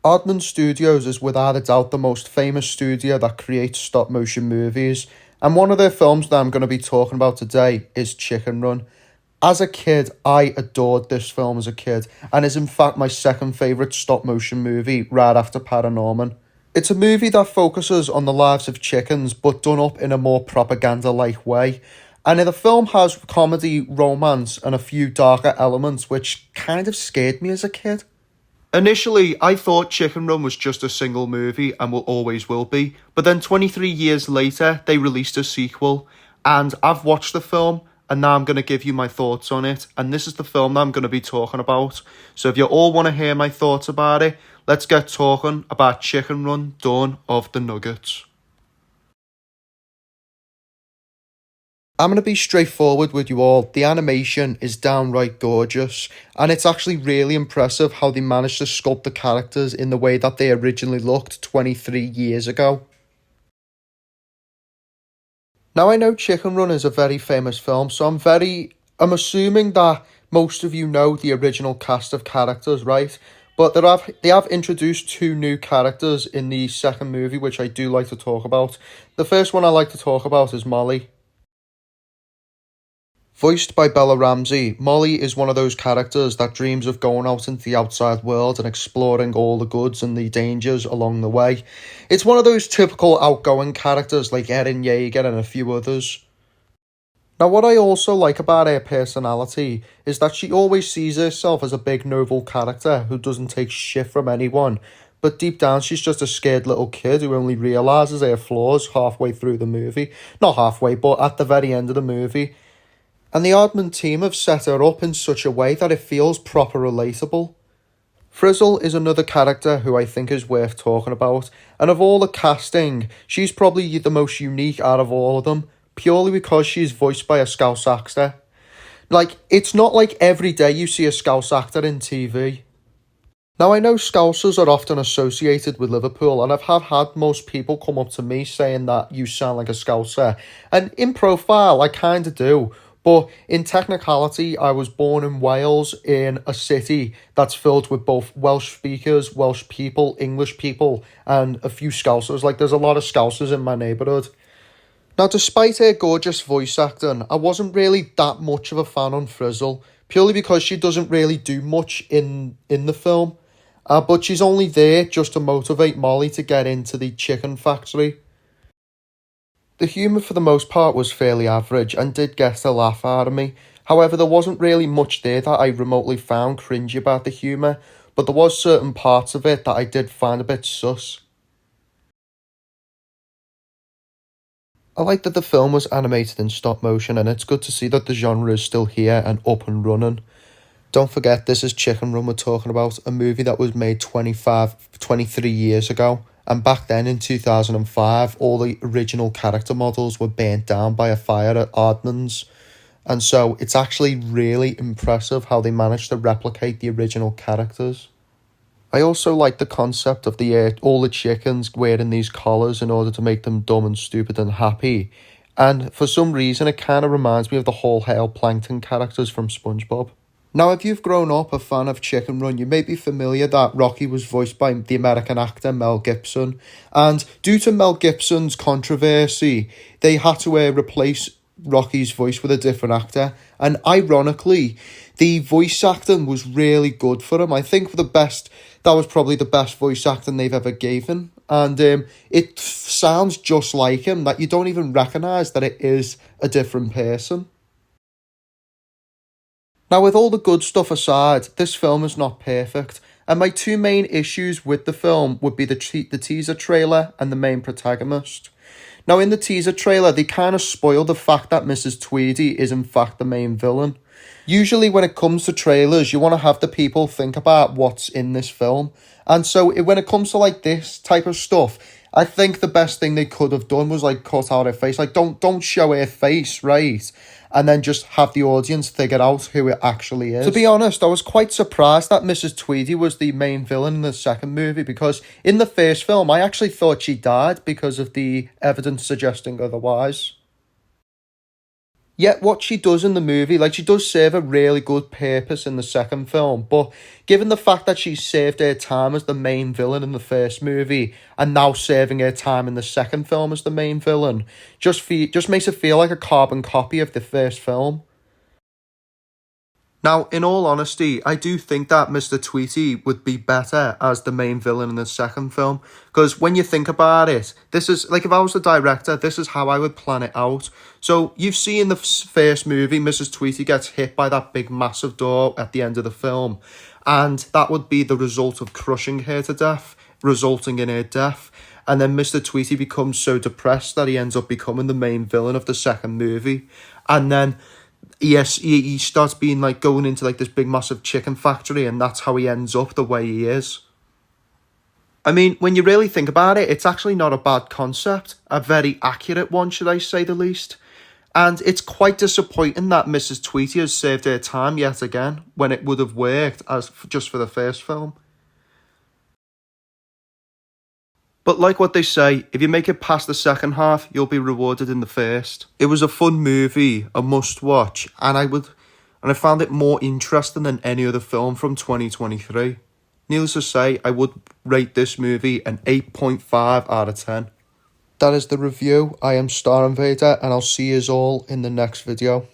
Aardman Studios is without a doubt the most famous studio that creates stop motion movies, and one of their films that I'm going to be talking about today is Chicken Run. As a kid, I adored this film as a kid, and is in fact my second favourite stop motion movie right after Paranorman. It's a movie that focuses on the lives of chickens, but done up in a more propaganda-like way. And the film has comedy, romance, and a few darker elements, which kind of scared me as a kid. Initially, I thought Chicken Run was just a single movie and always will be, but then 23 years later, they released a sequel, and I've watched the film, and now I'm going to give you my thoughts on it, and this is the film that I'm going to be talking about. So if you all want to hear my thoughts about it, let's get talking about Chicken Run, Dawn of the Nuggets. I'm going to be straightforward with you all. The animation is downright gorgeous, and it's actually really impressive how they managed to sculpt the characters in the way that they originally looked 23 years ago. Now, I know Chicken Run is a very famous film, so I'm assuming that most of you know the original cast of characters, right? But they have introduced two new characters in the second movie, which I do like to talk about. The first one I like to talk about is Molly. Voiced by Bella Ramsey, Molly is one of those characters that dreams of going out into the outside world and exploring all the goods and the dangers along the way. It's one of those typical outgoing characters like Eren Yeager and a few others. Now, what I also like about her personality is that she always sees herself as a big noble character who doesn't take shit from anyone, but deep down she's just a scared little kid who only realises her flaws halfway through the movie. Not halfway, but at the very end of the movie. And the Aardman team have set her up in such a way that it feels proper relatable. Frizzle is another character who I think is worth talking about, and of all the casting, she's probably the most unique out of all of them, purely because she's voiced by a Scouse actor. Like, it's not like every day you see a Scouse actor in TV. Now, I know Scousers are often associated with Liverpool, and I've had most people come up to me saying that you sound like a Scouser, and in profile, I kind of do. But in technicality, I was born in Wales in a city that's filled with both Welsh speakers, Welsh people, English people, and a few Scousers. Like, there's a lot of Scousers in my neighbourhood. Now, despite her gorgeous voice acting, I wasn't really that much of a fan on Frizzle, purely because she doesn't really do much in the film. But she's only there just to motivate Molly to get into the chicken factory. The humour for the most part was fairly average and did get a laugh out of me. However, there wasn't really much there that I remotely found cringy about the humour, but there was certain parts of it that I did find a bit sus. I like that the film was animated in stop motion, and it's good to see that the genre is still here and up and running. Don't forget, this is Chicken Run we're talking about, a movie that was made 23 years ago. And back then in 2005, all the original character models were burnt down by a fire at Aardman's. And so it's actually really impressive how they managed to replicate the original characters. I also like the concept of all the chickens wearing these collars in order to make them dumb and stupid and happy. And for some reason, it kind of reminds me of the whole Hail Plankton characters from SpongeBob. Now, if you've grown up a fan of Chicken Run, you may be familiar that Rocky was voiced by the American actor Mel Gibson. And due to Mel Gibson's controversy, they had to replace Rocky's voice with a different actor. And ironically, the voice acting was really good for him. I think that was probably the best voice acting they've ever given. And it sounds just like him, that you don't even recognise that it is a different person. Now, with all the good stuff aside, this film is not perfect, and my two main issues with the film would be the teaser trailer and the main protagonist. Now, in the teaser trailer, they kind of spoil the fact that Mrs. Tweedy is in fact the main villain. Usually when it comes to trailers, you want to have the people think about what's in this film, and so when it comes to like this type of stuff, I think the best thing they could have done was like cut out her face. Like, don't show her face, right? And then just have the audience figure out who it actually is. To be honest, I was quite surprised that Mrs. Tweedy was the main villain in the second movie, because in the first film, I actually thought she died because of the evidence suggesting otherwise. Yet what she does in the movie, like, she does serve a really good purpose in the second film, but given the fact that she served her time as the main villain in the first movie and now serving her time in the second film as the main villain, just makes it feel like a carbon copy of the first film. Now, in all honesty, I do think that Mr. Tweety would be better as the main villain in the second film. Because when you think about it, this is, like, if I was the director, this is how I would plan it out. So, you've seen the first movie, Mrs. Tweety gets hit by that big massive door at the end of the film. And that would be the result of crushing her to death, resulting in her death. And then Mr. Tweety becomes so depressed that he ends up becoming the main villain of the second movie. And then yes, he starts being like going into like this big massive chicken factory, and that's how he ends up the way he is. I mean, when you really think about it, it's actually not a bad concept, a very accurate one, should I say the least. And it's quite disappointing that Mrs. Tweety has served her time yet again, when it would have worked as just for the first film. But like what they say, if you make it past the second half, you'll be rewarded in the first. It was a fun movie, a must watch, and I found it more interesting than any other film from 2023. Needless to say, I would rate this movie an 8.5 out of 10. That is the review. I am Star Invader, and I'll see you all in the next video.